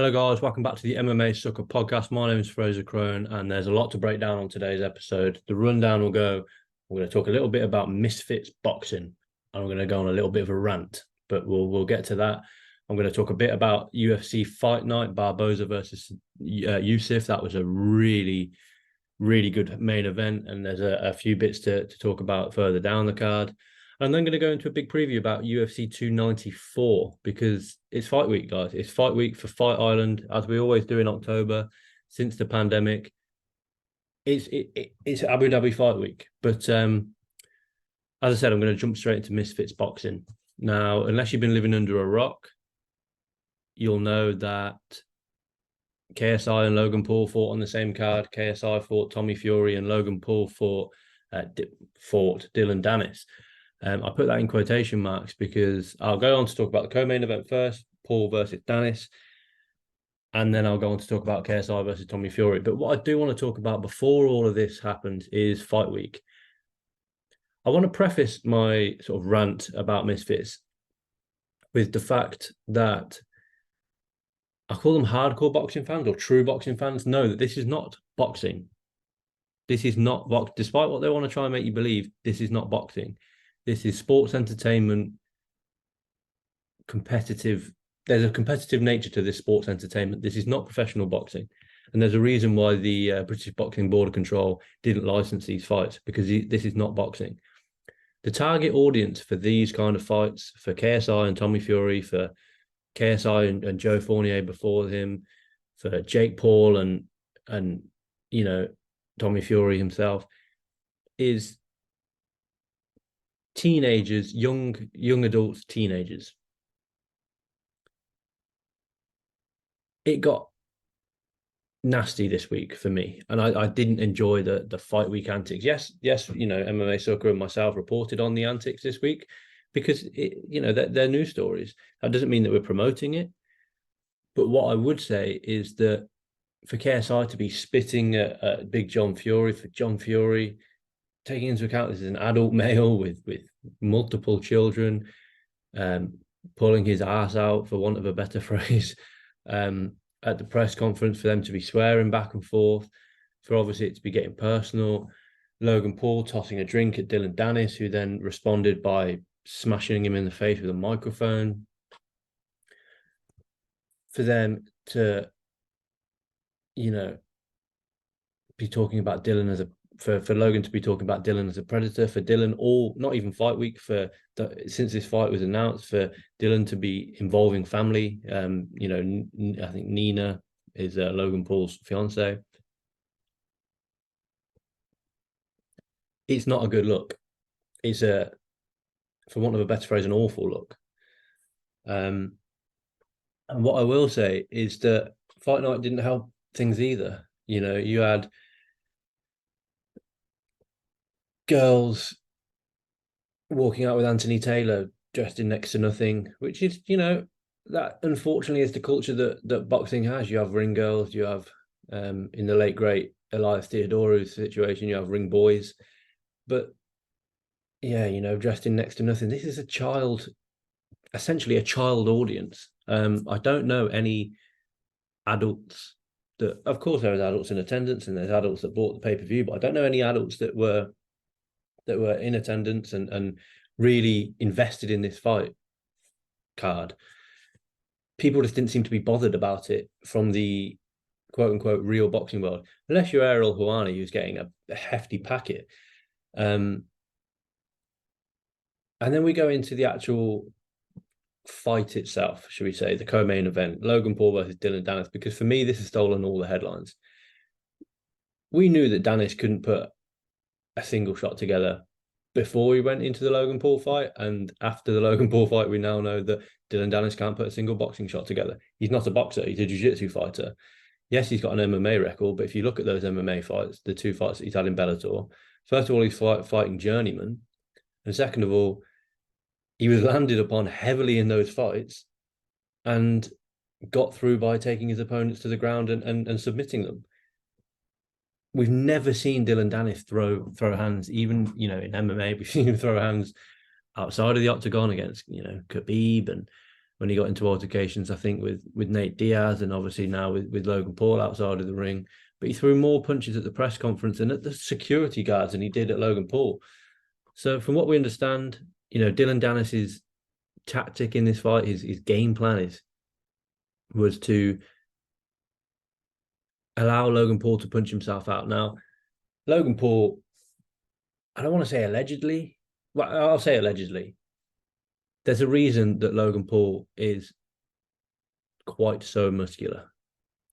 Hello, guys. Welcome back to the MMA Sucker Podcast. My name is Frazer Krohn, and there's a lot to break down on today's episode. The rundown will go, we're going to talk a little bit about Misfits boxing, and we're going to go on a little bit of a rant, but we'll get to that. I'm going to talk a bit about UFC Fight Night, Barboza versus Yusuff. That was a really, really good main event, and there's a few bits to talk about further down the card. I'm then going to go into a big preview about UFC 294 because it's fight week, guys. It's fight week for Fight Island, as we always do in October since the pandemic. It's Abu Dhabi fight week. But as I said, I'm going to jump straight into Misfits boxing. Now, unless you've been living under a rock, you'll know that KSI and Logan Paul fought on the same card. KSI fought Tommy Fury and Logan Paul fought Dillon Danis. I put that in quotation marks because I'll go on to talk about the co-main event first, Paul versus Danis, and then I'll go on to talk about KSI versus Tommy Fury. But what I do want to talk about before all of this happens is fight week. I want to preface my sort of rant about Misfits with the fact that I call them hardcore boxing fans or true boxing fans. Know that this is not boxing. This is not box. Despite what they want to try and make you believe, this is not boxing. This is sports entertainment, competitive. There's a competitive nature to this sports entertainment. This is not professional boxing. And there's a reason why the British Boxing Board of Control didn't license these fights, because this is not boxing. The target audience for these kind of fights, for KSI and Tommy Fury, for KSI and Joe Fournier before him, for Jake Paul and you know, Tommy Fury himself, is teenagers, young adults, teenagers. It got nasty this week for me, and I didn't enjoy the fight week antics. Yes, you know, MMA Sucker and myself reported on the antics this week because they're news stories. That doesn't mean that we're promoting it, but what I would say is that for KSI to be spitting at Big John Fury, for John Fury, taking into account this is an adult male with multiple children, pulling his ass out, for want of a better phrase, at the press conference, for them to be swearing back and forth, for obviously it to be getting personal. Logan Paul tossing a drink at Dillon Danis, who then responded by smashing him in the face with a microphone. For them to, be talking about Dillon as for Logan to be talking about Dillon as a predator, for Dillon, not even fight week, since this fight was announced, for Dillon to be involving family. I think Nina is Logan Paul's fiance. It's not a good look. It's for want of a better phrase, an awful look. And what I will say is that Fight Night didn't help things either. You had girls walking out with Anthony Taylor dressed in next to nothing, which is, that unfortunately is the culture that boxing has. You have ring girls, you have, in the late great Elias Theodorou's situation, you have ring boys. But yeah, dressed in next to nothing. This is essentially a child audience. I don't know any adults that, of course, there was adults in attendance and there's adults that bought the pay-per-view, but I don't know any adults that were in attendance and really invested in this fight card. People just didn't seem to be bothered about it from the quote-unquote real boxing world, unless you're Ariel Helwani, who's getting a hefty packet. And then we go into the actual fight itself, should we say, the co-main event, Logan Paul versus Dillon Danis, because for me, this has stolen all the headlines. We knew that Danis couldn't put a single shot together before we went into the Logan Paul fight, and after the Logan Paul fight, we now know that Dillon Danis can't put a single boxing shot together. He's not a boxer, he's a jiu-jitsu fighter. Yes, he's got an MMA record, but if you look at those MMA fights, the two fights that he's had in Bellator, first of all, he's fighting journeyman, and second of all, he was landed upon heavily in those fights and got through by taking his opponents to the ground and submitting them. We've never seen Dillon Danis throw hands, even, in MMA. We've seen him throw hands outside of the octagon against, Khabib and when he got into altercations, I think, with Nate Diaz, and obviously now with Logan Paul outside of the ring. But he threw more punches at the press conference and at the security guards than he did at Logan Paul. So from what we understand, Dillon Danis's tactic in this fight, his game plan was to allow Logan Paul to punch himself out. Now, Logan Paul, I don't want to say allegedly. Well, I'll say allegedly. There's a reason that Logan Paul is quite so muscular,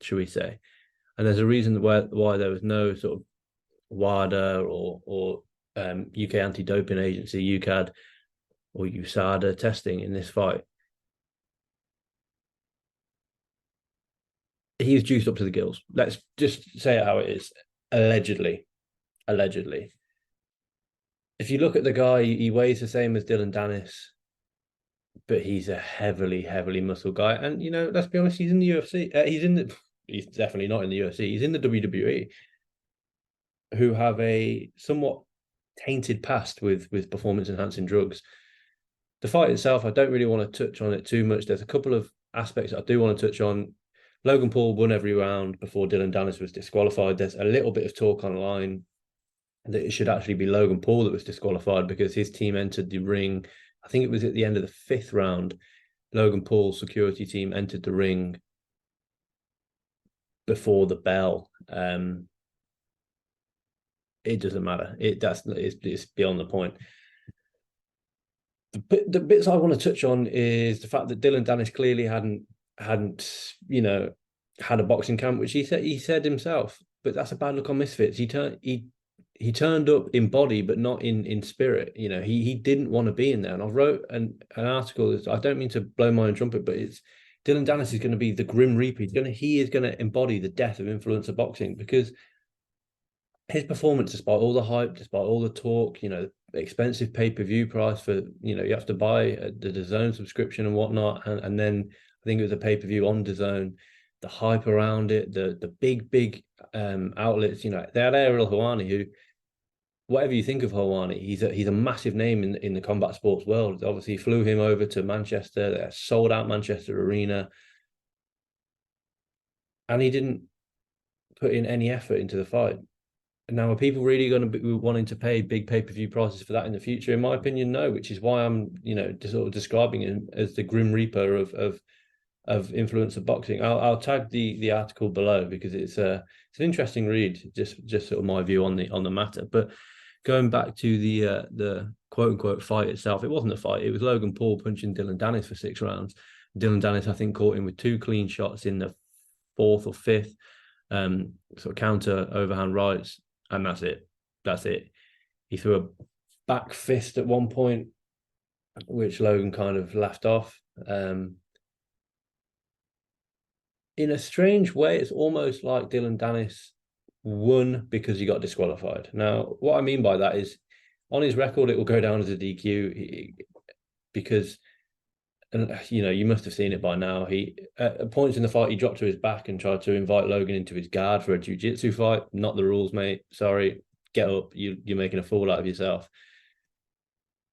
should we say. And there's a reason why there was no sort of WADA or UK anti-doping agency, UCAD or USADA testing in this fight. He was juiced up to the gills. Let's just say it how it is. Allegedly. If you look at the guy, he weighs the same as Dillon Danis, but he's a heavily muscle guy. And, let's be honest, he's in the UFC. He's definitely not in the UFC. He's in the WWE, who have a somewhat tainted past with performance-enhancing drugs. The fight itself, I don't really want to touch on it too much. There's a couple of aspects I do want to touch on. Logan Paul won every round before Dillon Danis was disqualified. There's a little bit of talk online that it should actually be Logan Paul that was disqualified because his team entered the ring. I think it was at the end of the 5th round. Logan Paul's security team entered the ring before the bell. It doesn't matter. It's beyond the point. The bits I want to touch on is the fact that Dillon Danis clearly hadn't had a boxing camp, which he said himself. But that's a bad look on Misfits. He turned up in body, but not in spirit. He didn't want to be in there. And I wrote an article. I don't mean to blow my own trumpet, but it's Dillon Danis is going to be the Grim Reaper. He is going to embody the death of influencer boxing, because his performance, despite all the hype, despite all the talk, expensive pay-per-view price for, you have to buy the DAZN subscription and whatnot. And then I think it was a pay-per-view on DAZN, the hype around it, the big outlets, they had Ariel Helwani, who, whatever you think of Helwani, he's a massive name in the combat sports world. Obviously, flew him over to Manchester. They sold out Manchester Arena. And he didn't put in any effort into the fight. Now, are people really going to be wanting to pay big pay-per-view prices for that in the future? In my opinion, no, which is why I'm, sort of describing him as the Grim Reaper of influencer boxing. I'll tag the article below because it's an interesting read, just sort of my view on the matter. But going back to the quote unquote fight itself, it wasn't a fight. It was Logan Paul punching Dillon Danis for 6 rounds. Dillon Danis, I think, caught him with 2 clean shots in the 4th or 5th, sort of counter overhand rights. And that's it. He threw a back fist at one point, which Logan kind of laughed off. In a strange way, it's almost like Dillon Danis won because he got disqualified. Now, what I mean by that is, on his record, it will go down as a DQ because, and you must have seen it by now. He, at points in the fight, he dropped to his back and tried to invite Logan into his guard for a jiu-jitsu fight. Not the rules, mate. Sorry, get up. You're making a fool out of yourself.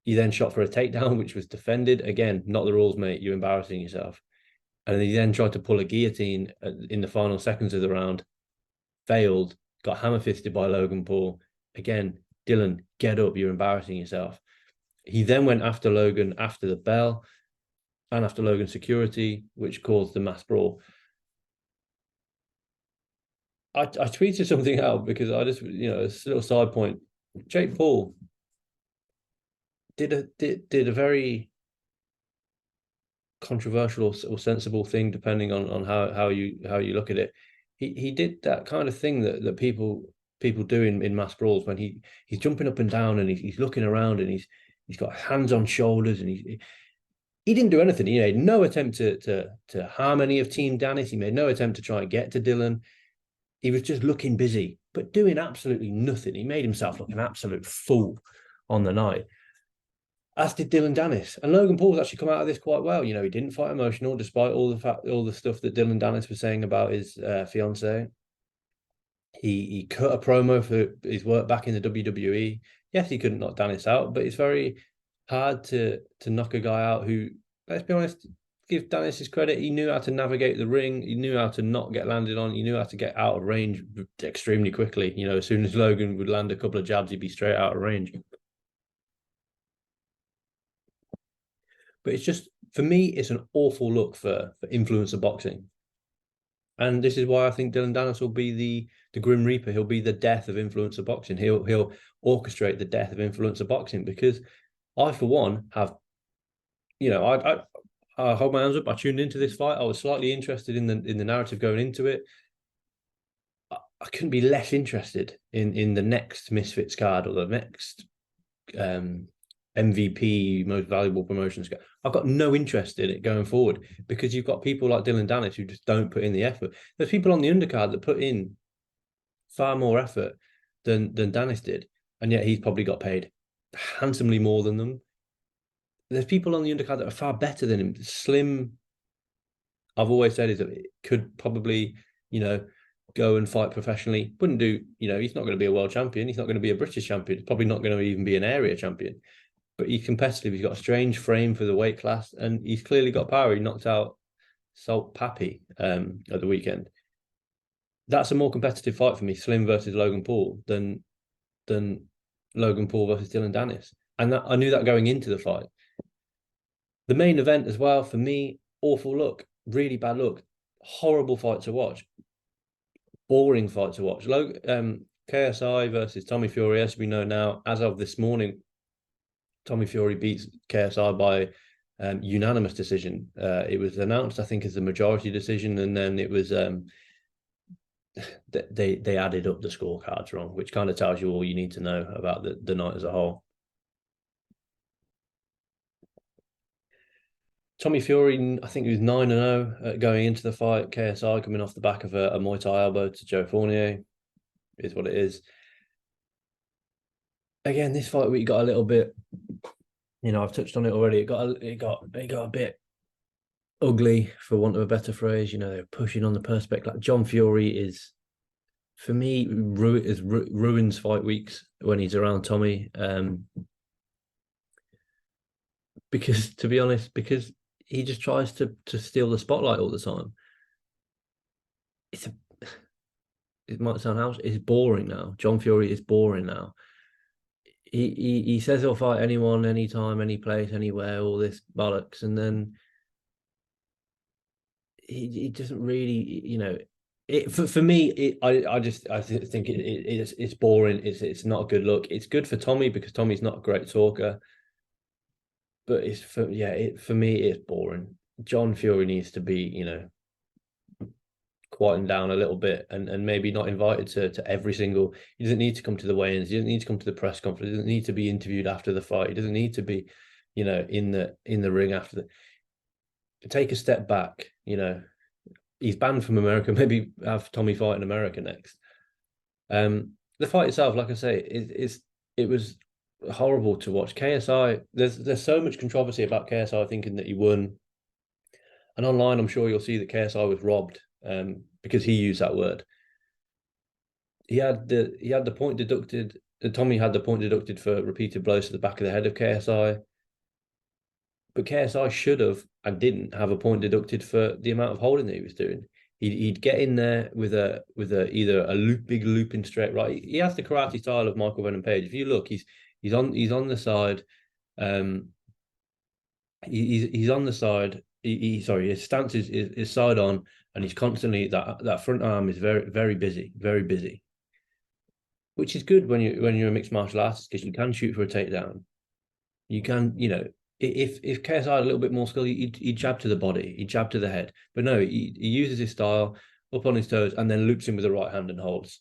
He then shot for a takedown, which was defended. Again, not the rules, mate. You're embarrassing yourself. And he then tried to pull a guillotine in the final seconds of the round. Failed. Got hammer fisted by Logan Paul. Again, Dillon, get up. You're embarrassing yourself. He then went after Logan after the bell and after Logan's security, which caused the mass brawl. I tweeted something out because I just, it's a little side point. Jake Paul did a very controversial or sensible thing, depending on how you look at it. He did that kind of thing that people do in mass brawls, when he's jumping up and down and he's looking around and he's got hands on shoulders, and he didn't do anything. He made no attempt to harm any of Team Danis. He made no attempt to try and get to Dillon. He was just looking busy, but doing absolutely nothing. He made himself look an absolute fool on the night, as did Dillon Danis. And Logan Paul's actually come out of this quite well. He didn't fight emotional, despite all the stuff that Dillon Danis was saying about his fiancée. He cut a promo for his work back in the WWE. Yes, he couldn't knock Danis out, but it's very hard to knock a guy out who, let's be honest, give Danis his credit. He knew how to navigate the ring. He knew how to not get landed on. He knew how to get out of range extremely quickly. You know, as soon as Logan would land a couple of jabs, he'd be straight out of range. But it's just, for me, it's an awful look for influencer boxing. And this is why I think Dillon Danis will be the Grim Reaper. He'll be the death of influencer boxing. He'll orchestrate the death of influencer boxing, because I, for one, have, you know, I hold my hands up. I tuned into this fight. I was slightly interested in the narrative going into it. I couldn't be less interested in the next Misfits card or the next MVP, most valuable promotions. I've got no interest in it going forward, because you've got people like Dillon Danis who just don't put in the effort. There's people on the undercard that put in far more effort than Danis did, and yet he's probably got paid handsomely more than them. There's people on the undercard that are far better than him. Slim, I've always said, is that it could probably, you know, go and fight professionally. Wouldn't do, you know, he's not going to be a world champion. He's not going to be a British champion. He's probably not going to even be an area champion. But he's competitive. He's got a strange frame for the weight class, and he's clearly got power. He knocked out Salt Pappy at the weekend. That's a more competitive fight for me, Slim versus Logan Paul, than Logan Paul versus Dillon Danis. And I knew that going into the fight. The main event as well, for me, awful look, really bad look, horrible fight to watch, boring fight to watch. KSI versus Tommy Fury, as we know now, as of this morning, Tommy Fury beats KSI by unanimous decision. It was announced, I think, as a majority decision, and then it was they added up the scorecards wrong, which kind of tells you all you need to know about the night as a whole. Tommy Fury, I think he was 9-0 going into the fight. KSI coming off the back of a Muay Thai elbow to Joe Fournier, is what it is. Again, this fight we got a little bit, you know, I've touched on it already. It got a bit ugly, for want of a better phrase. You know, they're pushing on the perspex. Like John Fury is, for me, ruins fight weeks when he's around Tommy. Because, to be honest, because he just tries to steal the spotlight all the time. It might sound harsh. It's boring now. John Fury is boring now. He says he'll fight anyone, anytime, any place, anywhere, all this bollocks, and then he doesn't really, you know. For me, I think it's boring. It's not a good look. It's good for Tommy, because Tommy's not a great talker. But for me, it's boring. John Fury needs to be, you know, quieting down a little bit, and maybe not invited to every single. He doesn't need to come to the weigh-ins. He doesn't need to come to the press conference. He doesn't need to be interviewed after the fight. He doesn't need to be, you know, in the ring after the. Take a step back. You know, he's banned from America. Maybe have Tommy fight in America next. The fight itself, like I say, it was horrible to watch. KSI, there's so much controversy about KSI thinking that he won, and online I'm sure you'll see that KSI was robbed, because he used that word. He had the point deducted. Tommy had the point deducted for repeated blows to the back of the head of KSI, but KSI should have and didn't have a point deducted for the amount of holding that he was doing. He'd get in there with either a big looping straight right. He has the karate style of Michael Venom Page. If you look, he's on the side. He's on the side. His stance is side on, and he's constantly that front arm is very, very busy, very busy. Which is good when you're a mixed martial artist, because you can shoot for a takedown. You can, you know, if KSI had a little bit more skill, he'd jab to the body, he'd jab to the head. But no, he uses his style up on his toes and then loops him with the right hand and holds.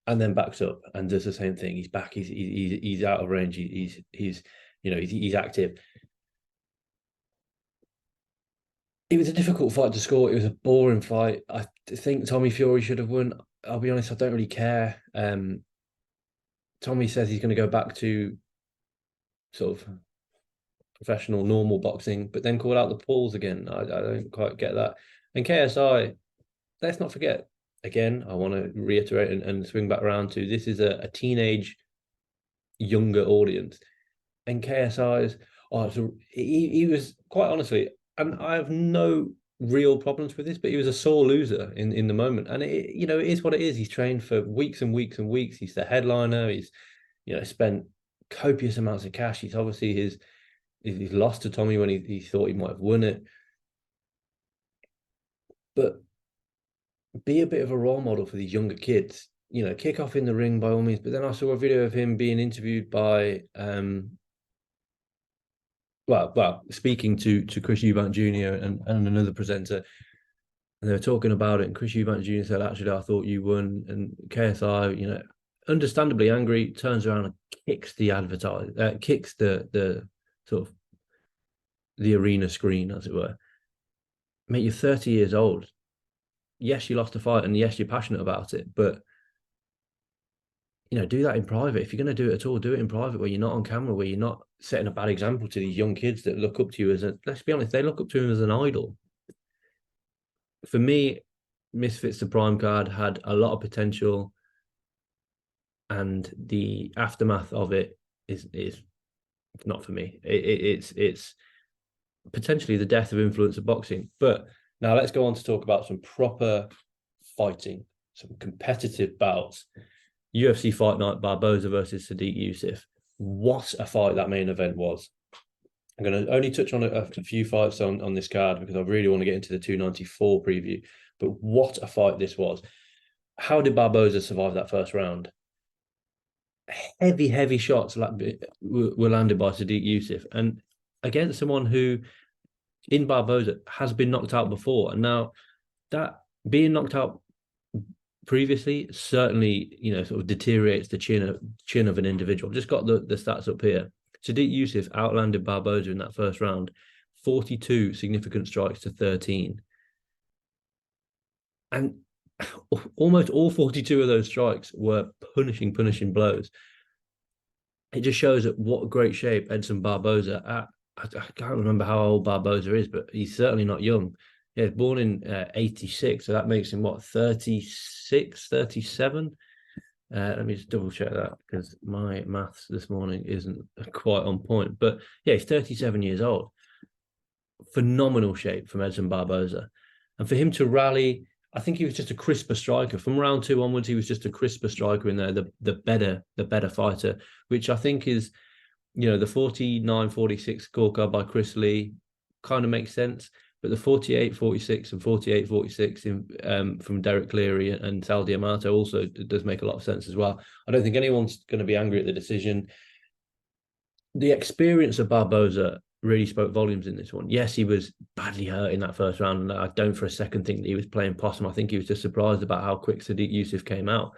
And then backs up and does the same thing. He's back. He's out of range. He's active. It was a difficult fight to score. It was a boring fight. I think Tommy Fury should have won. I'll be honest, I don't really care. Tommy says he's going to go back to sort of professional, normal boxing, but then call out the Pauls again. I don't quite get that. And KSI, let's not forget, again, I want to reiterate and swing back around to, this is a teenage, younger audience. And KSI's, Oh, so he was quite honestly, and I have no real problems with this, but he was a sore loser in the moment, and it is what it is. He's trained for weeks and weeks and weeks. He's the headliner. He's spent copious amounts of cash. He's obviously he's lost to Tommy when he thought he might have won it, but be a bit of a role model for these younger kids. Kick off in the ring by all means. But then I saw a video of him being interviewed by speaking to Chris Eubank Jr. and another presenter, and they were talking about it. And Chris Eubank Jr. said, "Actually, I thought you won." And KSI, understandably angry, turns around and kicks the kicks the sort of the arena screen, as it were. Mate, you're 30 years old. Yes, you lost a fight, and yes, you're passionate about it, but do that in private. If you're going to do it at all, do it in private where you're not on camera, where you're not setting a bad example to these young kids that look up to you let's be honest, they look up to him as an idol. For me, Misfits, the prime card, had a lot of potential, and the aftermath of it is not for me. It's potentially the death of influence of boxing. But now let's go on to talk about some proper fighting, some competitive bouts. UFC Fight Night, Barboza versus Sodiq Yusuff. What a fight that main event was. I'm going to only touch on a few fights on this card because I really want to get into the 294 preview. But what a fight this was. How did Barboza survive that first round? Heavy shots were landed by Sodiq Yusuff. And against someone who, in Barboza, has been knocked out before. And now that being knocked out previously certainly sort of deteriorates the chin of an individual. I've just got the stats up here. Sodiq Yusuff outlanded Barboza in that first round, 42 significant strikes to 13, and almost all 42 of those strikes were punishing blows. It just shows at what great shape Edson Barboza. I can't remember how old Barboza is, but he's certainly not young. Yeah, born in 86, so that makes him, what, 36, 37? Let me just double check that because my maths this morning isn't quite on point. But yeah, he's 37 years old. Phenomenal shape from Edson Barboza. And for him to rally, I think he was just a crisper striker. From round 2 onwards, he was just a crisper striker in there, the better fighter, which I think is, the 49-46 scorecard by Chris Lee kind of makes sense. But the 48-46 and 48-46 from Derek Cleary and Sal Diamato also does make a lot of sense as well. I don't think anyone's going to be angry at the decision. The experience of Barboza really spoke volumes in this one. Yes, he was badly hurt in that first round, and I don't for a second think that he was playing possum. I think he was just surprised about how quick Sodiq Yusuff came out.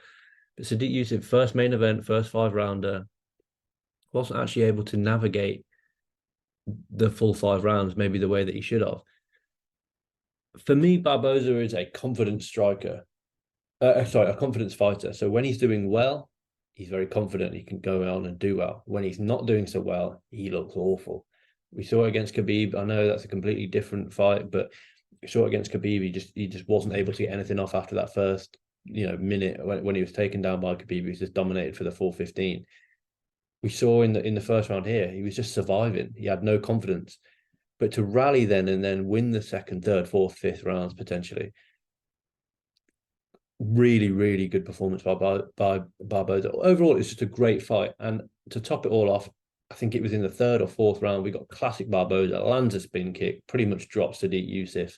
But Sodiq Yusuff, first main event, first 5-rounder, wasn't actually able to navigate the full 5 rounds maybe the way that he should have. For me, Barboza is a confident striker. A confidence fighter. So when he's doing well, he's very confident he can go on and do well. When he's not doing so well, he looks awful. We saw it against Khabib. I know that's a completely different fight, but we saw it against Khabib. He just wasn't able to get anything off after that first minute when he was taken down by Khabib. He was just dominated for the full 15. We saw in the first round here, he was just surviving. He had no confidence. But to rally then and then win the second, third, fourth, fifth rounds potentially, really, really good performance by Barboza. Overall, it's just a great fight. And to top it all off, I think it was in the 3rd or 4th round, we got classic Barboza, lands a spin kick, pretty much drops Sodiq Yusuff.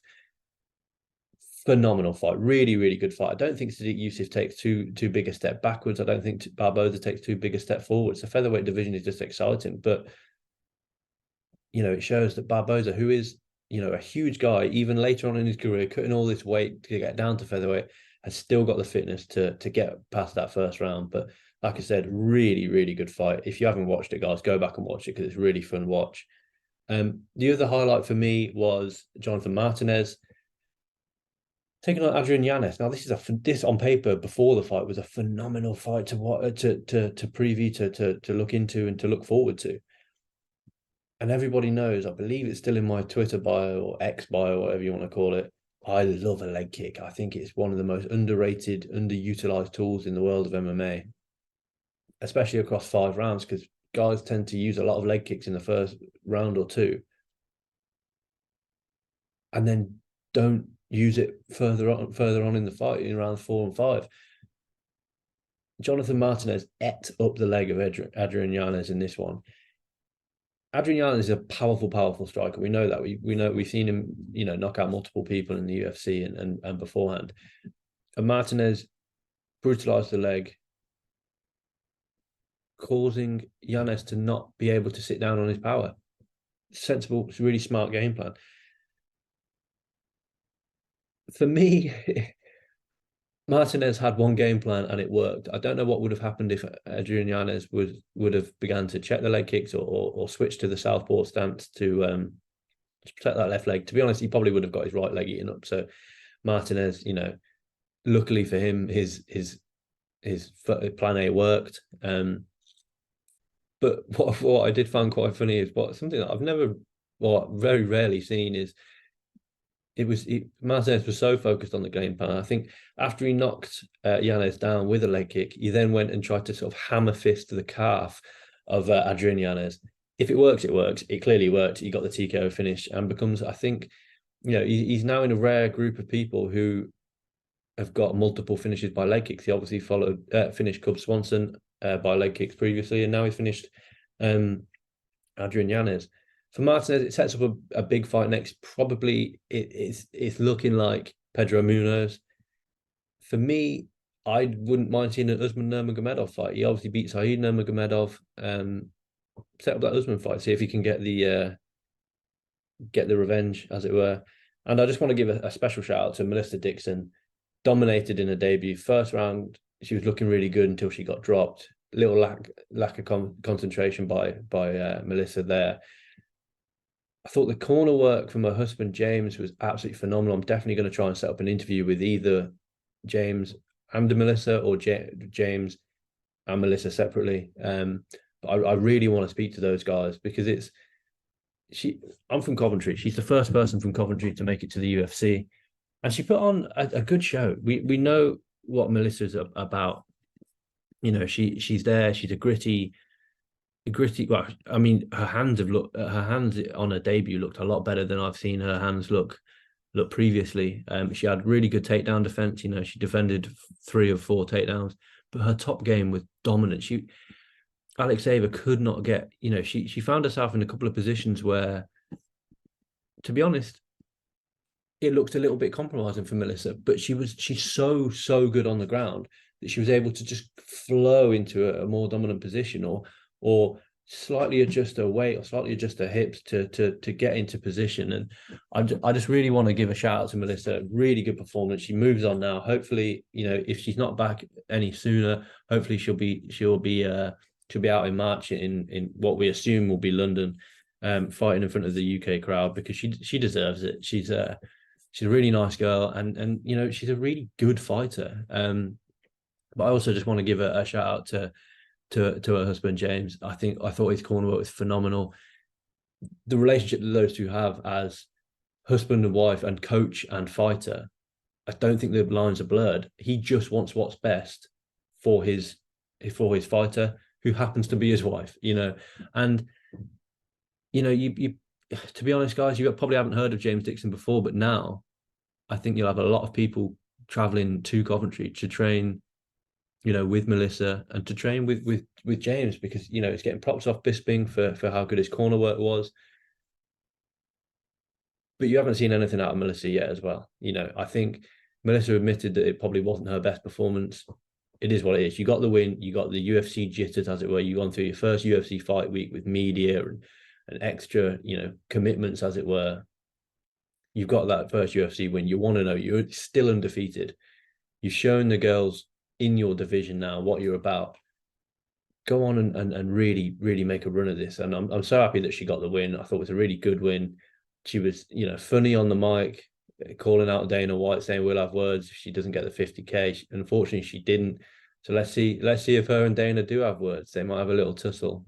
Phenomenal fight. Really, really good fight. I don't think Sodiq Yusuff takes too big a step backwards. I don't think Barboza takes too big a step forwards. The featherweight division is just exciting. But it shows that Barboza, who is, a huge guy, even later on in his career, cutting all this weight to get down to featherweight, has still got the fitness to get past that first round. But like I said, really, really good fight. If you haven't watched it, guys, go back and watch it because it's really fun watch. The other highlight for me was Jonathan Martinez taking on Adrian Yanez. Now, this on paper before the fight was a phenomenal fight to preview, to look into and to look forward to. And everybody knows, I believe it's still in my Twitter bio or X bio, whatever you want to call it, I love a leg kick. I think it's one of the most underrated, underutilized tools in the world of MMA, especially across 5 rounds, because guys tend to use a lot of leg kicks in the first round or two, and then don't use it further on in the fight in rounds 4 and 5. Jonathan Martinez ate up the leg of Adrian Yanez in this one. Adrian Yanez is a powerful striker. We know that. We know, we've seen him, knock out multiple people in the UFC and beforehand. And Martinez brutalized the leg, causing Yanez to not be able to sit down on his power. Sensible, it's a really smart game plan. For me, Martinez had one game plan and it worked. I don't know what would have happened if Adrian Yanez would have begun to check the leg kicks or switch to the southpaw stance to protect that left leg. To be honest, he probably would have got his right leg eaten up. So Martinez, luckily for him, his plan A worked. But what I did find quite funny is something that I've very rarely seen is Martinez was so focused on the game plan. I think after he knocked Yanez down with a leg kick, he then went and tried to sort of hammer fist to the calf of Adrian Yanez. If it works, it works. It clearly worked. He got the TKO finish and becomes, I think, he's now in a rare group of people who have got multiple finishes by leg kicks. He obviously finished Cub Swanson by leg kicks previously, and now he's finished Adrian Yanez. For Martinez, it sets up a big fight next. Probably it's looking like Pedro Munoz. For me, I wouldn't mind seeing an Usman Nurmagomedov fight. He obviously beat Saeed Nurmagomedov. Set up that Usman fight, see if he can get the revenge, as it were. And I just want to give a special shout out to Melissa Dixon. Dominated in her debut. First round, she was looking really good until she got dropped. Little lack of concentration by Melissa there. I thought the corner work from her husband, James, was absolutely phenomenal. I'm definitely going to try and set up an interview with either James and Melissa or James and Melissa separately. But I really want to speak to those guys because I'm from Coventry. She's the first person from Coventry to make it to the UFC. And she put on a good show. We know what Melissa's about. She's there. She's a gritty. Well, I mean, her hands on her debut looked a lot better than I've seen her hands look previously. She had really good takedown defense. She defended 3 of 4 takedowns, but her top game was dominant. Alexeva could not get. She found herself in a couple of positions where, to be honest, it looked a little bit compromising for Melissa, but she's so good on the ground that she was able to just flow into a more dominant position or slightly adjust her weight or slightly adjust her hips to get into position. And I just really want to give a shout out to Melissa. Really good performance. She moves on now. Hopefully, if she's not back any sooner, hopefully she'll be out in March in what we assume will be London, fighting in front of the UK crowd because she deserves it. She's a really nice girl and she's a really good fighter. But I also just want to give a shout out to her husband James. I thought his corner work was phenomenal. The relationship that those two have as husband and wife and coach and fighter, I don't think the lines are blurred. He just wants what's best for his fighter, who happens to be his wife. And you to be honest, guys, you probably haven't heard of James Dixon before, but now I think you'll have a lot of people traveling to Coventry to train, with Melissa and to train with James because, it's getting props off Bisping for how good his corner work was. But you haven't seen anything out of Melissa yet as well. I think Melissa admitted that it probably wasn't her best performance. It is what it is. You got the win. You got the UFC jitters, as it were. You've gone through your first UFC fight week with media and extra, commitments, as it were. You've got that first UFC win. You want to know you're still undefeated. You've shown the girls in your division now what you're about. Go on and really, really make a run of this. And I'm so happy that she got the win. I thought it was a really good win. She was, funny on the mic, calling out Dana White, saying we'll have words if she doesn't get the 50K. Unfortunately, she didn't. So let's see if her and Dana do have words. They might have a little tussle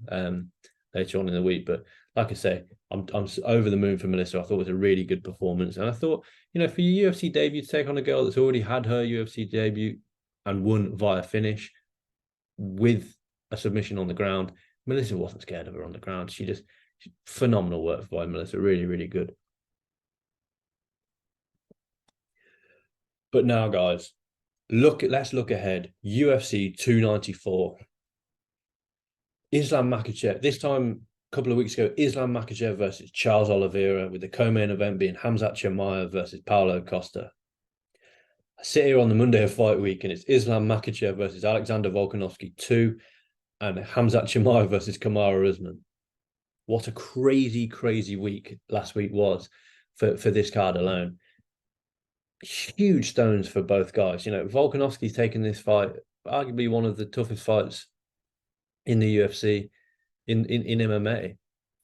later on in the week. But like I say, I'm over the moon for Melissa. I thought it was a really good performance. And I thought, for your UFC debut to take on a girl that's already had her UFC debut and won via finish with a submission on the ground Melissa wasn't scared of her on the ground. Phenomenal work by Melissa. Really, really good. But now, guys, let's look ahead. UFC 294. Islam Makhachev. This time, a couple of weeks ago, Islam Makhachev versus Charles Oliveira, with the co-main event being Khamzat Chimaev versus Paulo Costa. I sit here on the Monday of fight week, and it's Islam Makhachev versus Alexander Volkanovski 2 and Khamzat Chimaev versus Kamaru Usman. What a crazy, crazy week last week was for this card alone. Huge stones for both guys. You know, Volkanovski's taken this fight, arguably one of the toughest fights in the UFC, in MMA,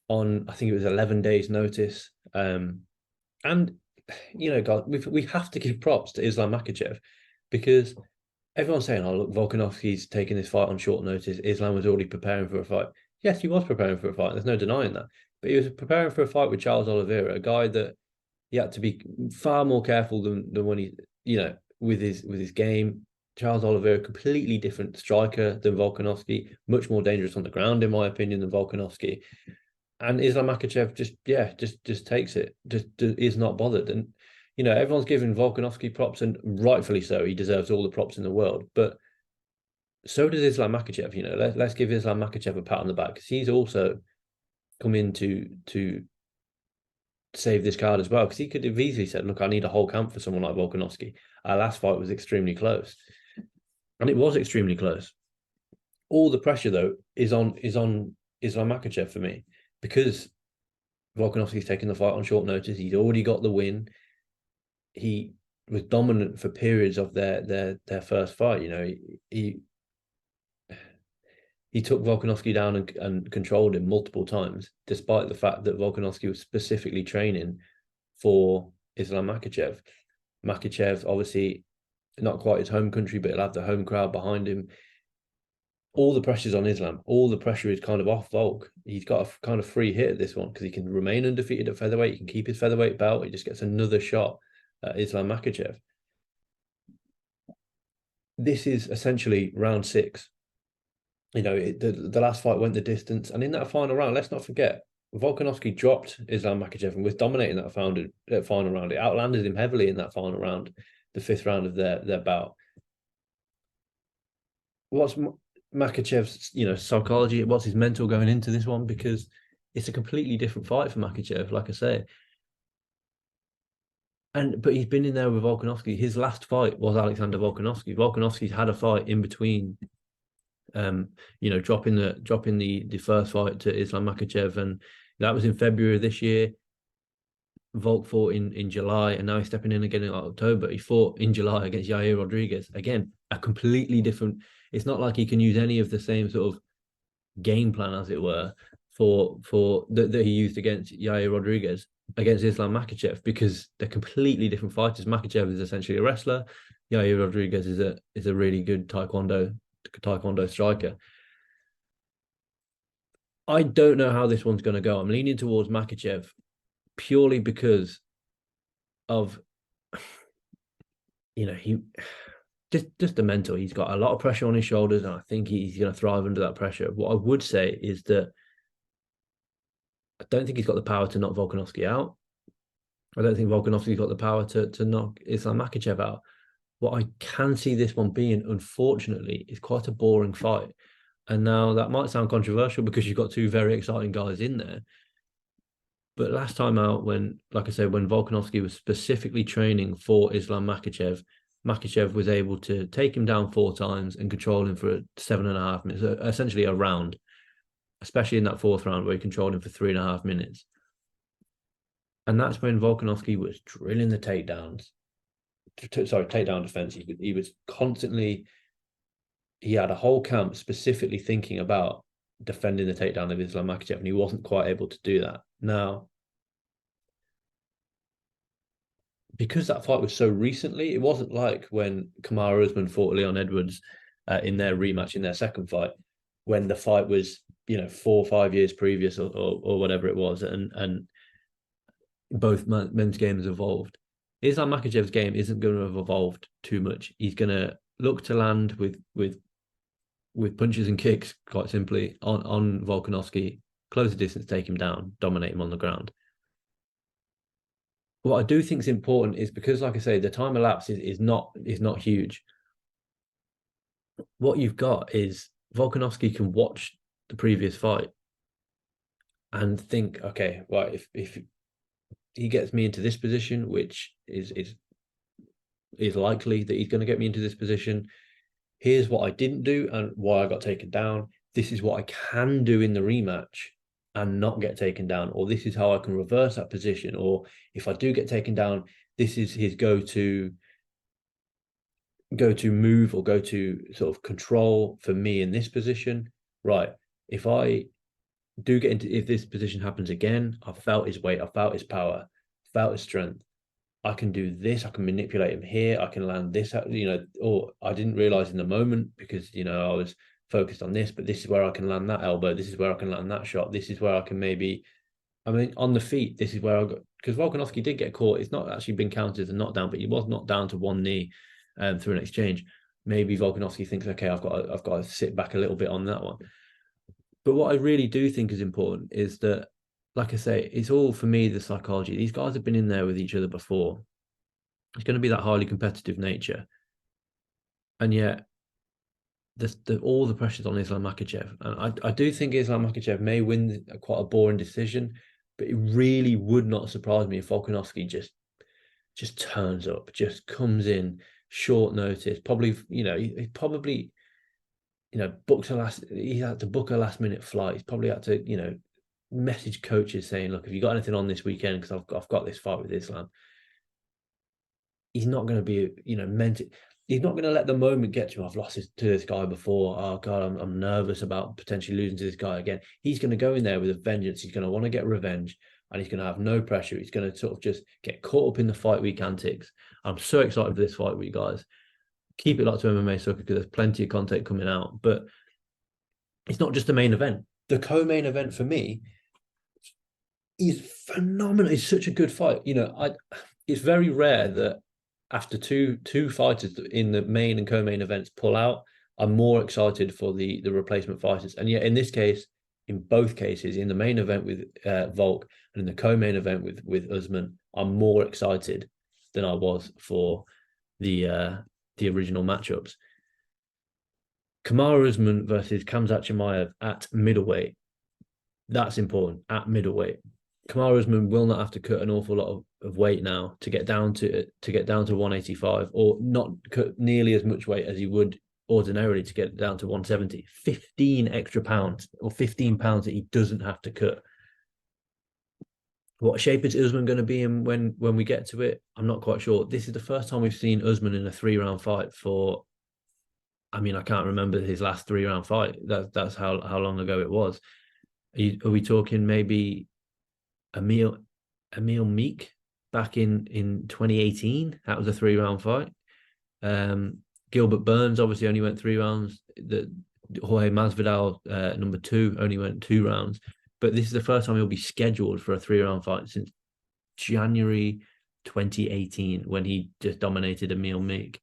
on, I think it was 11 days notice. And, you know, guys, we have to give props to Islam Makhachev, because everyone's saying, oh, look, Volkanovski's taking this fight on short notice. Islam was already preparing for a fight. Yes, he was preparing for a fight. There's no denying that. But he was preparing for a fight with Charles Oliveira, a guy that he had to be far more careful than when he, you know, with his game. Charles Oliveira, completely different striker than Volkanovski, much more dangerous on the ground, in my opinion, than Volkanovski. And Islam Makhachev just takes it, just is not bothered. And, you know, everyone's giving Volkanovski props, and rightfully so. He deserves all the props in the world. But so does Islam Makhachev. You know, let's give Islam Makhachev a pat on the back, because he's also come in to save this card as well. Because he could have easily said, look, I need a whole camp for someone like Volkanovski. Our last fight was extremely close. And it was extremely close. All the pressure, though, is on Islam Makhachev for me, because Volkanovski's taken the fight on short notice. He's already got the win. He was dominant for periods of their first fight. You know, he took Volkanovski down and controlled him multiple times, despite the fact that Volkanovski was specifically training for Islam Makhachev. Makhachev, obviously, not quite his home country, but he'll have the home crowd behind him. All the pressure's on Islam. All the pressure is kind of off Volk. He's got a kind of free hit at this one, because he can remain undefeated at featherweight. He can keep his featherweight belt. He just gets another shot at Islam Makhachev. This is essentially round 6. You know, the last fight went the distance. And in that final round, let's not forget, Volkanovski dropped Islam Makhachev and was dominating that final round. It outlanded him heavily in that final round, the 5th round of their bout. What's Makhachev's, you know, psychology? What's his mental going into this one? Because it's a completely different fight for Makhachev, like I say. But he's been in there with Volkanovski. His last fight was Alexander Volkanovski. Volkanovski's had a fight in between, you know, dropping the first fight to Islam Makhachev, and that was in February of this year. Volk fought in July, and now he's stepping in again in October. He fought in July against Yair Rodriguez. Again, a completely different. It's not like he can use any of the same sort of game plan, as it were, for that he used against Yair Rodriguez against Islam Makhachev, because they're completely different fighters. Makhachev is essentially a wrestler. Yair Rodriguez is a really good taekwondo striker. I don't know how this one's going to go. I'm leaning towards Makhachev, purely because of, you know, he just the mental. He's got a lot of pressure on his shoulders, and I think he's going to thrive under that pressure. What I would say is that I don't think he's got the power to knock Volkanovski out. I don't think Volkanovski's got the power to knock Islam Makhachev out. What I can see this one being, unfortunately, is quite a boring fight. And now that might sound controversial, because you've got two very exciting guys in there. But last time out, when Volkanovski was specifically training for Islam Makhachev, Makhachev was able to take him down 4 times and control him for 7.5 minutes, essentially a round, especially in that 4th round where he controlled him for 3.5 minutes. And that's when Volkanovski was drilling the takedowns. Takedown defense. He was constantly, he had a whole camp specifically thinking about defending the takedown of Islam Makhachev, and he wasn't quite able to do that. Now, because that fight was so recently, it wasn't like when Kamaru Usman fought Leon Edwards in their rematch in their second fight, when the fight was, you know, 4 or 5 years previous or whatever it was, and both men's games evolved. Islam Makhachev's game isn't going to have evolved too much. He's going to look to land with with punches and kicks, quite simply, on Volkanovski, close the distance, take him down, dominate him on the ground. What I do think is important is because, like I say, the time elapsed is not huge. What you've got is Volkanovski can watch the previous fight and think, okay, well, if he gets me into this position, which is likely that he's going to get me into this position, here's what I didn't do and why I got taken down. This is what I can do in the rematch and not get taken down, or this is how I can reverse that position, or if I do get taken down, this is his go-to move or go-to sort of control for me in this position. Right, if I do get into, if this position happens again, I've felt his weight, I've felt his power, felt his strength, I can do this, I can manipulate him here, I can land this, or I didn't realize in the moment because, I was focused on this, but this is where I can land that elbow, this is where I can land that shot, this is where I can maybe, on the feet, this is where I got, because Volkanovski did get caught. It's not actually been counted as a knockdown, but he was knocked down to one knee through an exchange. Maybe Volkanovski thinks, okay, I've got to sit back a little bit on that one. But what I really do think is important is that, like I say, it's all for me, the psychology. These guys have been in there with each other before. It's going to be that highly competitive nature. And yet, all the pressure's on Islam Makhachev. And I do think Islam Makhachev may win quite a boring decision, but it really would not surprise me if Volkanovski just turns up, just comes in short notice. Probably, he probably, he had to book a last minute flight. He's probably had to, message coaches saying, look, have you got anything on this weekend? Because I've got this fight with Islam. He's not going to be, he's not going to let the moment get to him. I've lost to this guy before. Oh God, I'm nervous about potentially losing to this guy again. He's going to go in there with a vengeance. He's going to want to get revenge, and he's going to have no pressure. He's going to sort of just get caught up in the fight week antics. I'm so excited for this fight week, guys. Keep it locked to MMA Soccer because there's plenty of content coming out. But it's not just the main event. The co-main event for me is phenomenal. It's such a good fight. It's very rare that after two fighters in the main and co-main events pull out, I'm more excited for the replacement fighters. And yet in this case, in both cases, in the main event with Volk and in the co-main event with Usman, I'm more excited than I was for the original matchups. Kamaru Usman versus Khamzat Chimaev at middleweight. That's important, at middleweight. Kamaru Usman will not have to cut an awful lot of weight now to get down to 185, or not cut nearly as much weight as he would ordinarily to get down to 170. 15 extra pounds, or 15 pounds that he doesn't have to cut. What shape is Usman going to be in when we get to it? I'm not quite sure. This is the first time we've seen Usman in a 3-round fight for, I can't remember his last 3-round fight. That's how long ago it was. Are we talking maybe Emil Meek back in 2018? That was a 3-round fight. Gilbert Burns obviously only went 3 rounds. The Jorge Masvidal, number 2, only went 2 rounds. But this is the first time he'll be scheduled for a 3-round fight since January 2018, when he just dominated Emil Meek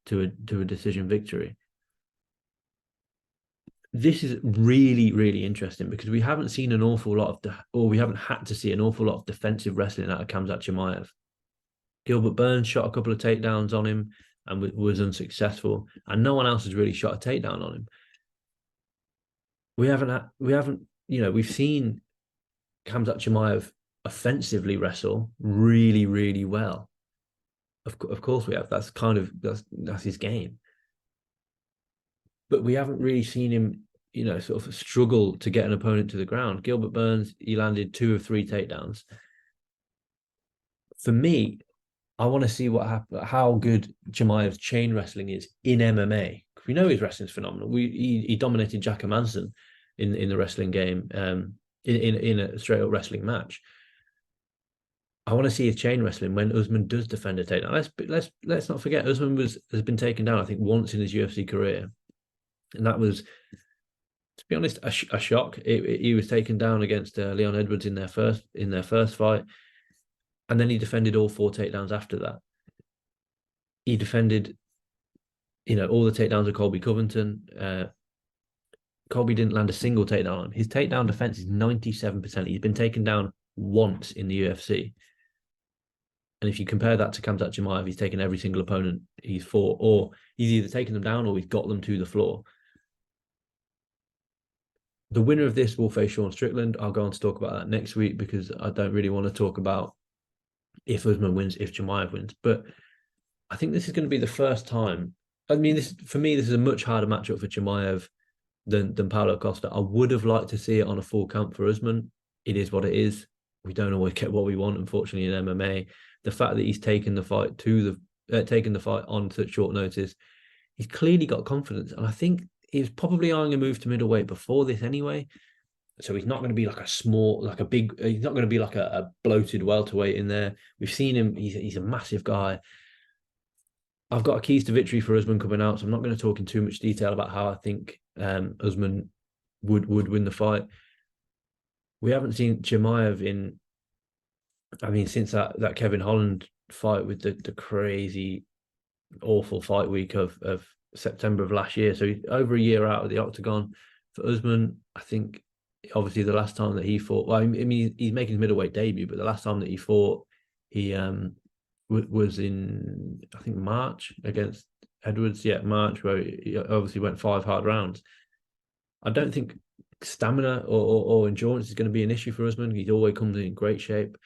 to a decision victory. This is really, really interesting because we haven't seen an awful lot of, we haven't had to see an awful lot of defensive wrestling out of Khamzat Chimaev. Gilbert Burns shot a couple of takedowns on him and was unsuccessful, and no one else has really shot a takedown on him. We've seen Khamzat Chimaev offensively wrestle really, really well. Of course we have. That's his game. But we haven't really seen him, sort of struggle to get an opponent to the ground. Gilbert Burns, he landed 2 of 3 takedowns. For me, I want to see how good Chimaev's chain wrestling is in MMA. We know his wrestling's phenomenal. He dominated Jack Manson in the wrestling game, in a straight up wrestling match. I want to see his chain wrestling when Usman does defend a takedown. Let's not forget, Usman has been taken down, I think, once in his UFC career. And that was, to be honest, a shock. He was taken down against Leon Edwards in their first fight, and then he defended all 4 takedowns after that. He defended, all the takedowns of Colby Covington. Colby didn't land a single takedown on him. His takedown defense is 97%. He's been taken down once in the UFC. And if you compare that to Khamzat Chimaev, he's taken every single opponent he's fought, or he's either taken them down or he's got them to the floor. The winner of this will face Sean Strickland. I'll go on to talk about that next week because I don't really want to talk about if Usman wins, if Chimaev wins. But I think this is going to be the first time. I mean, this for me, this is a much harder matchup for Chimaev than Paulo Costa. I would have liked to see it on a full camp for Usman. It is what it is. We don't always get what we want, unfortunately, in MMA. The fact that he's taken the fight on such short notice, he's clearly got confidence, and I think he was probably eyeing a move to middleweight before this anyway. So he's not going to be like he's not going to be like a bloated welterweight in there. We've seen him; he's a massive guy. I've got a keys to victory for Usman coming out, so I'm not going to talk in too much detail about how I think Usman would win the fight. We haven't seen Chimaev since that Kevin Holland fight with the crazy, awful fight week of September of last year. So he's over a year out of the octagon. For Usman, I think obviously the last time that he fought, well, I mean, he's making his middleweight debut, but the last time that he fought, he was in, I think, March against Edwards. Yeah, March, where he obviously went 5 hard rounds. I don't think stamina or endurance is going to be an issue for Usman. He always comes in great shape.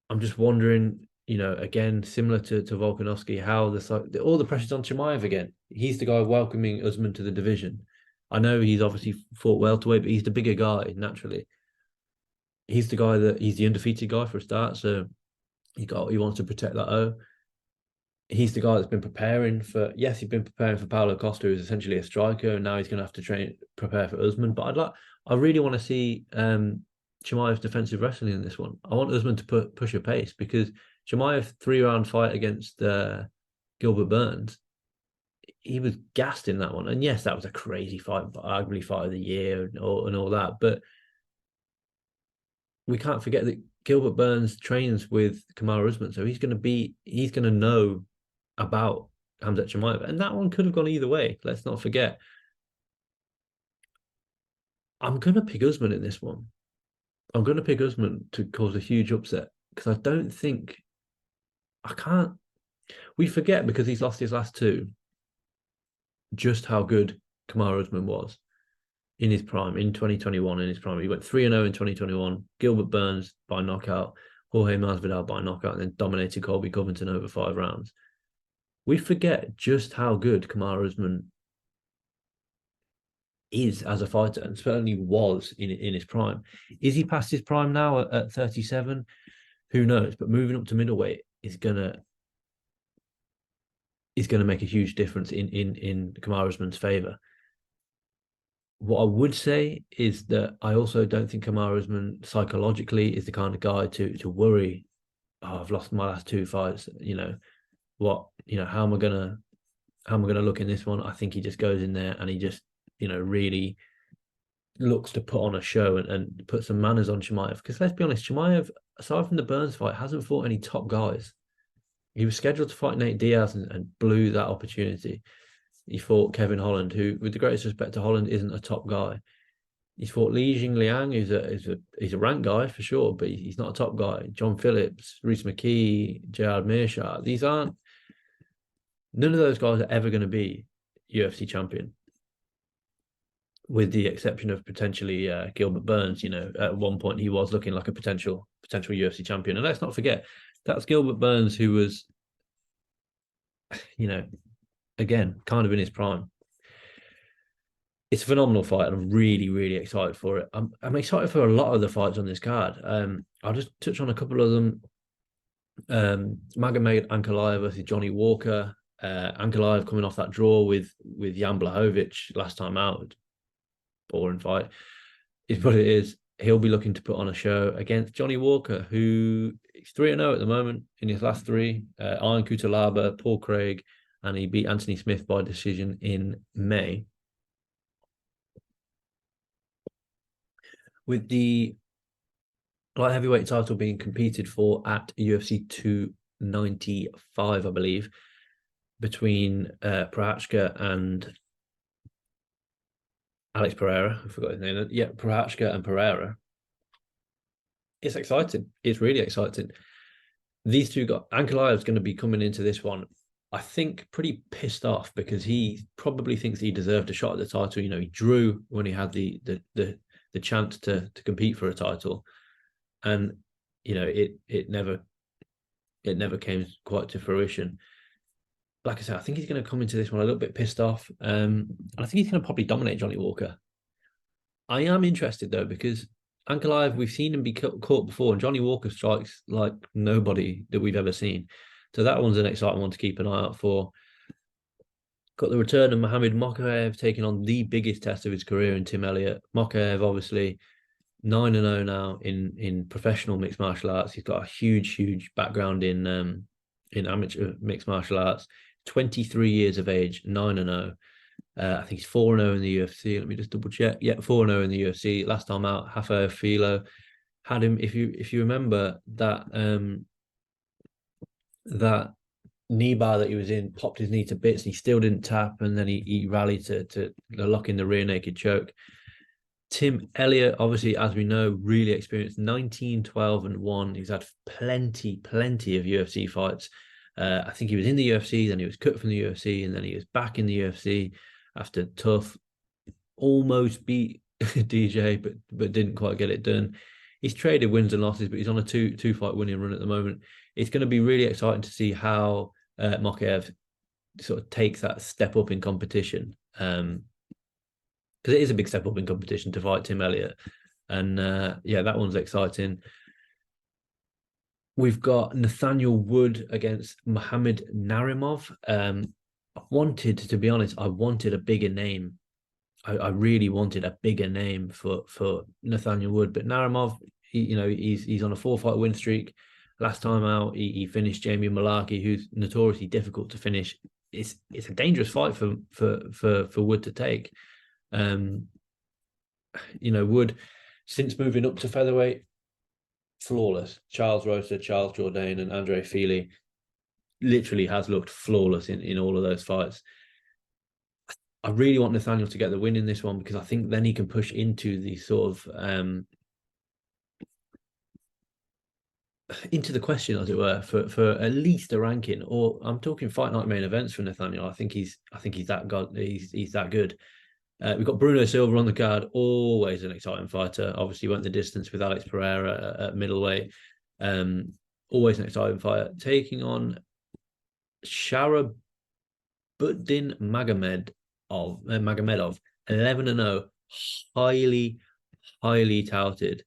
I'm just wondering, again, similar to Volkanovski, how all the pressure's on Chimaev again. He's the guy welcoming Usman to the division. I know he's obviously fought welterweight, but he's the bigger guy naturally. He's the undefeated guy for a start, so he wants to protect that O. He's the guy that's been preparing for. Yes, he's been preparing for Paulo Costa, who's essentially a striker, and now he's going to have to prepare for Usman. But I really want to see Chimaev's defensive wrestling in this one. I want Usman to push a pace because Chimaev 3-round fight against Gilbert Burns, he was gassed in that one. And yes, that was a crazy fight, arguably fight of the year and all that. But we can't forget that Gilbert Burns trains with Kamaru Usman, so he's going to know about Khamzat Chimaev, and that one could have gone either way. Let's not forget. I'm going to pick Usman in this one. I'm going to pick Usman to cause a huge upset because we forget because he's lost his last 2, just how good Kamaru Usman was in his prime, in 2021, in his prime. He went 3-0 in 2021, Gilbert Burns by knockout, Jorge Masvidal by knockout, and then dominated Colby Covington over 5 rounds. We forget just how good Kamaru Usman is as a fighter, and certainly was in his prime. Is he past his prime now at 37? Who knows? But moving up to middleweight is gonna make a huge difference in Kamaru Usman's favor. What I would say is that I also don't think Kamaru Usman psychologically is the kind of guy to worry. Oh, I've lost my last 2 fights. How am I gonna look in this one? I think he just goes in there and he just really looks to put on a show and put some manners on Chimaev. Because let's be honest, Chimaev, aside from the Burns fight, hasn't fought any top guys. He was scheduled to fight Nate Diaz and blew that opportunity. He fought Kevin Holland, who, with the greatest respect to Holland, isn't a top guy. He's fought Li Jingliang, who's a rank guy for sure, but he's not a top guy. John Phillips, Reese McKee, Gerard Mearshart. None of those guys are ever going to be UFC champion, with the exception of potentially Gilbert Burns. At one point he was looking like a potential UFC champion. And let's not forget, that's Gilbert Burns, who was, again, kind of in his prime. It's a phenomenal fight, and I'm really, really excited for it. I'm excited for a lot of the fights on this card. I'll just touch on a couple of them. Magomed Ankalaev versus Johnny Walker. Ankalaev coming off that draw with Jan Blachowicz last time out. Boring fight is what it is. He'll be looking to put on a show against Johnny Walker, who is 3-0 at the moment in his last 3. Iron Kutalaba, Paul Craig, and he beat Anthony Smith by decision in May. With the light heavyweight title being competed for at UFC 295, I believe, between Prochazka and Alex Pereira, I forgot his name. Yeah, Prohachka and Pereira. It's exciting. It's really exciting. These two got Ankalaev's going to be coming into this one, I think, pretty pissed off because he probably thinks he deserved a shot at the title. You know, he drew when he had the chance to compete for a title, and you know it never came quite to fruition. Like I said, I think he's going to come into this one a little bit pissed off. I think he's going to probably dominate Johnny Walker. I am interested though because Ankalaev, we've seen him be caught before, and Johnny Walker strikes like nobody that we've ever seen. So that one's an exciting one to keep an eye out for. Got the return of Mohamed Mokaev taking on the biggest test of his career in Tim Elliott. Mokaev, obviously 9-0 now in professional mixed martial arts. He's got a huge background in amateur mixed martial arts. 23 years of age, 9-0. I think he's 4-0 in the UFC. Let me just double check. Yeah, 4-0 in the UFC. Last time out, Rafael Filo had him. If you remember that that knee bar that he was in, popped his knee to bits. And he still didn't tap, and then he rallied to lock in the rear naked choke. Tim Elliott, obviously, as we know, really experienced 19-12-1. He's had plenty of UFC fights. I think he was in the UFC, then he was cut from the UFC, and then he was back in the UFC after tough, almost beat DJ, but didn't quite get it done. He's traded wins and losses, but he's on a two fight winning run at the moment. It's going to be really exciting to see how Mokaev sort of takes that step up in competition. Because it is a big step up in competition to fight Tim Elliott. And yeah, that one's exciting. We've got Nathaniel Wood against Mohamed Narimov. To be honest, I wanted a bigger name. I really wanted a bigger name for Nathaniel Wood, but Narimov, he's on a 4-fight win streak. Last time out, he finished Jamie Malarkey, who's notoriously difficult to finish. It's a dangerous fight for Wood to take. Wood, since moving up to featherweight, flawless. Charles Rosa, Charles Jourdain, and Andre Fili literally has looked flawless in all of those fights. I really want Nathaniel to get the win in this one because I think then he can push into the sort of into the question, as it were, for at least a ranking. Or I'm talking fight night main events for Nathaniel. I think he's that god. He's that good. We've got Bruno Silva on the card, always an exciting fighter. Obviously went the distance with Alex Pereira at middleweight. Always an exciting fighter. Taking on Sharabuddin Magomedov, 11-0, highly touted.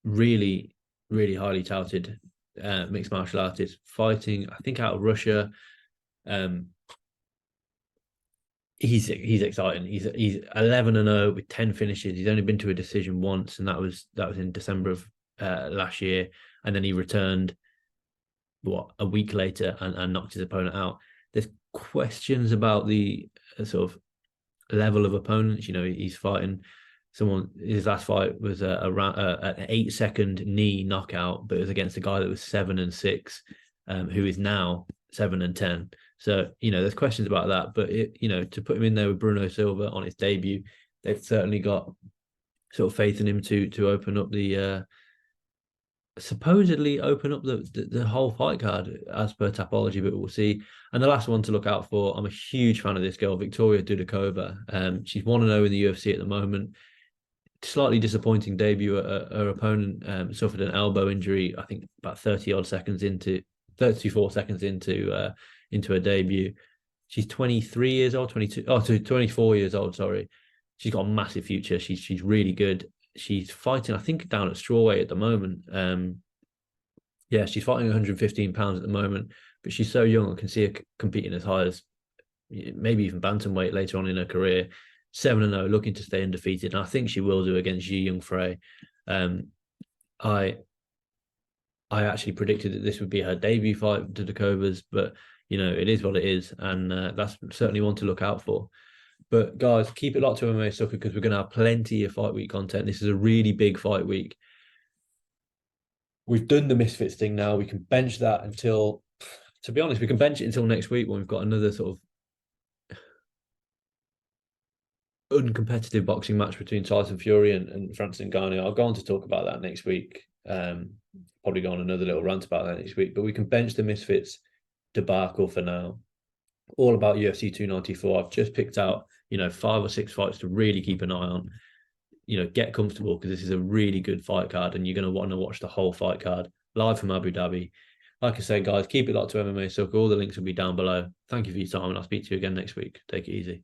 Really highly touted mixed martial artist, fighting, I think, out of Russia. He's exciting. He's 11-0 with 10 finishes. He's only been to a decision once, and that was in December of last year. And then he returned a week later and knocked his opponent out. There's questions about the sort of level of opponents. He's fighting someone. His last fight was an 8-second knee knockout, but it was against a guy that was 7-6, who is now 7-10. So, there's questions about that, but to put him in there with Bruno Silva on his debut, they've certainly got sort of faith in him to open up the supposedly open up the whole fight card as per Tapology, but we'll see. And the last one to look out for, I'm a huge fan of this girl, Victoria Dudakova. She's 1-0 in the UFC at the moment. Slightly disappointing debut. Her opponent suffered an elbow injury, I think about 34 seconds into her debut. She's 23 years old, 24 years old, sorry. She's got a massive future. She's really good. She's fighting, I think, down at strawweight at the moment. She's fighting 115 pounds at the moment, but she's so young. I can see her competing as high as maybe even bantamweight later on in her career. 7-0, looking to stay undefeated, and I think she will do against Ji Young Frey. I actually predicted that this would be her debut fight to Dakova's, but it is what it is, and that's certainly one to look out for. But guys, keep it locked to MMA Sucker because we're going to have plenty of fight week content. This is a really big fight week. We've done the Misfits thing now. We can bench that until, to be honest, we can bench it until next week when we've got another sort of uncompetitive boxing match between Tyson Fury and Francis Ngannou. I'll go on to talk about that next week. Probably go on another little rant about that next week. But we can bench the Misfits debacle for now. All about UFC 294. I've just picked out, 5 or 6 fights to really keep an eye on. Get comfortable, because this is a really good fight card, and you're going to want to watch the whole fight card live from Abu Dhabi. Like I say, guys, keep it locked to MMA Sucker. All the links will be down below. Thank you for your time, and I'll speak to you again next week. Take it easy.